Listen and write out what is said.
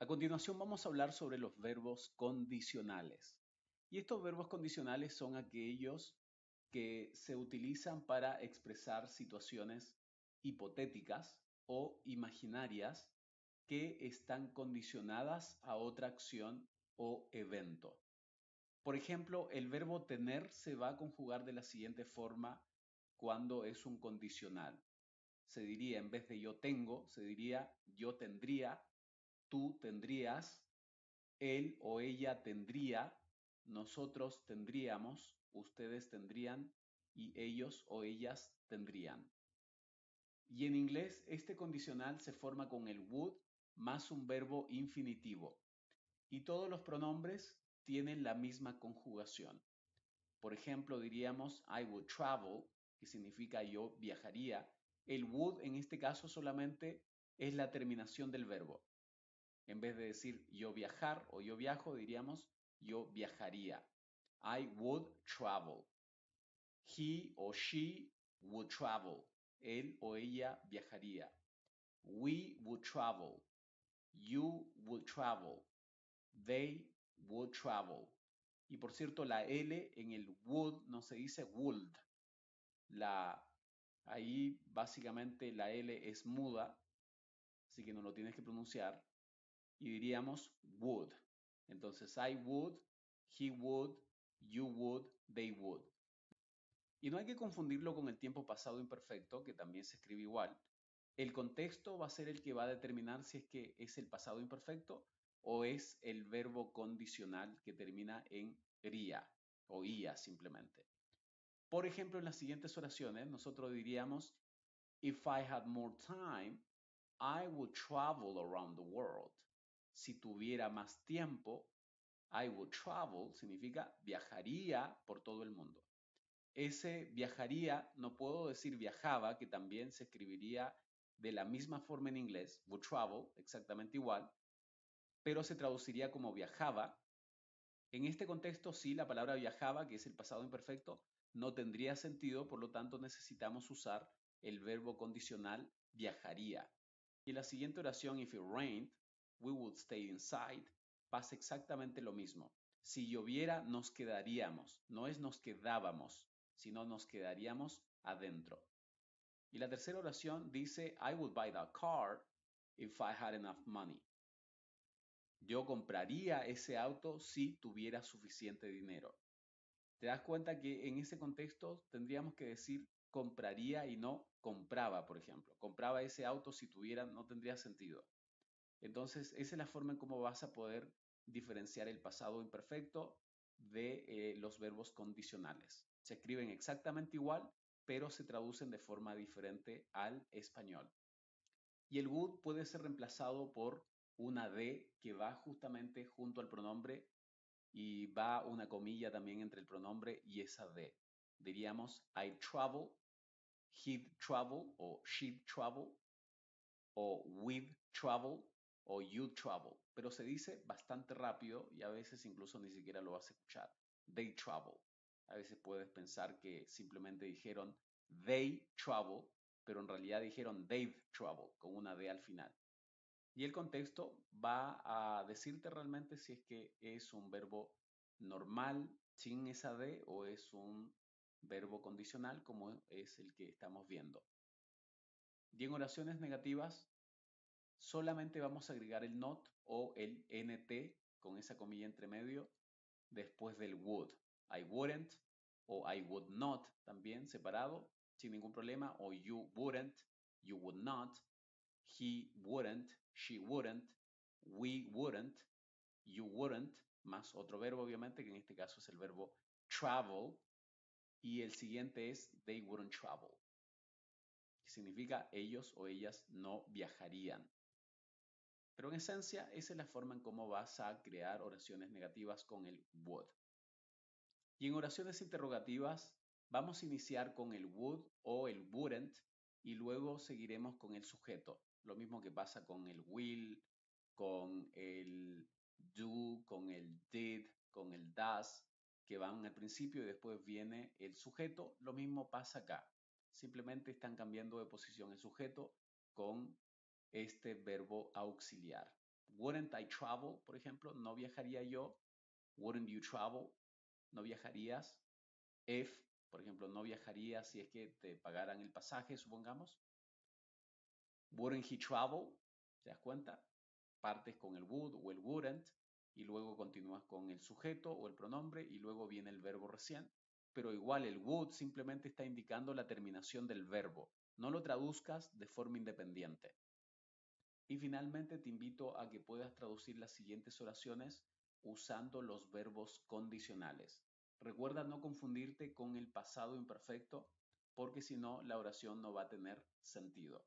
A continuación vamos a hablar sobre los verbos condicionales. Y estos verbos condicionales son aquellos que se utilizan para expresar situaciones hipotéticas o imaginarias que están condicionadas a otra acción o evento. Por ejemplo, el verbo tener se va a conjugar de la siguiente forma cuando es un condicional. Se diría, en vez de yo tengo, se diría yo tendría, tú tendrías, él o ella tendría, nosotros tendríamos, ustedes tendrían y ellos o ellas tendrían. Y en inglés este condicional se forma con el would más un verbo infinitivo. Y todos los pronombres tienen la misma conjugación. Por ejemplo, diríamos I would travel, que significa yo viajaría. El would en este caso solamente es la terminación del verbo. En vez de decir yo viajar o yo viajo, diríamos yo viajaría. I would travel. He or she would travel. Él o ella viajaría. We would travel. You would travel. They would travel. Y por cierto, la L en el would no se dice would. Ahí básicamente la L es muda, así que no lo tienes que pronunciar. Y diríamos would. Entonces, I would, he would, you would, they would. Y no hay que confundirlo con el tiempo pasado imperfecto, que también se escribe igual. El contexto va a ser el que va a determinar si es que es el pasado imperfecto o es el verbo condicional que termina en ría o ia simplemente. Por ejemplo, en las siguientes oraciones nosotros diríamos, If I had more time, I would travel around the world. Si tuviera más tiempo, I would travel significa viajaría por todo el mundo. Ese viajaría, no puedo decir viajaba, que también se escribiría de la misma forma en inglés, would travel, exactamente igual, pero se traduciría como viajaba. En este contexto, sí, la palabra viajaba, que es el pasado imperfecto, no tendría sentido, por lo tanto necesitamos usar el verbo condicional viajaría. Y en la siguiente oración, if it rained, we would stay inside, pasa exactamente lo mismo. Si lloviera, nos quedaríamos. No es nos quedábamos, sino nos quedaríamos adentro. Y la tercera oración dice, I would buy that car if I had enough money. Yo compraría ese auto si tuviera suficiente dinero. ¿Te das cuenta que en ese contexto tendríamos que decir compraría y no compraba, por ejemplo? Compraba ese auto si tuviera, no tendría sentido. Entonces, esa es la forma en cómo vas a poder diferenciar el pasado imperfecto de los verbos condicionales. Se escriben exactamente igual, pero se traducen de forma diferente al español. Y el would puede ser reemplazado por una D que va justamente junto al pronombre y va una comilla también entre el pronombre y esa D. Diríamos I travel, he'd travel o she'd travel o we'd travel o you'd travel. Pero se dice bastante rápido y a veces incluso ni siquiera lo vas a escuchar. They travel. A veces puedes pensar que simplemente dijeron they travel, pero en realidad dijeron they've travel con una D al final. Y el contexto va a decirte realmente si es que es un verbo normal sin esa D o es un verbo condicional como es el que estamos viendo. Y en oraciones negativas solamente vamos a agregar el not o el nt con esa comilla entre medio después del would. I wouldn't o I would not también separado sin ningún problema o you wouldn't, you would not, he wouldn't, she wouldn't, we wouldn't, you wouldn't, más otro verbo obviamente que en este caso es el verbo travel y el siguiente es they wouldn't travel, que significa ellos o ellas no viajarían. Pero en esencia, esa es la forma en cómo vas a crear oraciones negativas con el would. Y en oraciones interrogativas, vamos a iniciar con el would o el wouldn't y luego seguiremos con el sujeto. Lo mismo que pasa con el will, con el do, con el did, con el does, que van al principio y después viene el sujeto. Lo mismo pasa acá. Simplemente están cambiando de posición el sujeto con este verbo auxiliar. Wouldn't I travel, por ejemplo, no viajaría yo. Wouldn't you travel, no viajarías. If, por ejemplo, no viajarías si es que te pagaran el pasaje, supongamos. Wouldn't he travel, ¿te das cuenta? Partes con el would o el wouldn't y luego continúas con el sujeto o el pronombre y luego viene el verbo recién. Pero igual el would simplemente está indicando la terminación del verbo. No lo traduzcas de forma independiente. Y finalmente te invito a que puedas traducir las siguientes oraciones usando los verbos condicionales. Recuerda no confundirte con el pasado imperfecto porque si no la oración no va a tener sentido.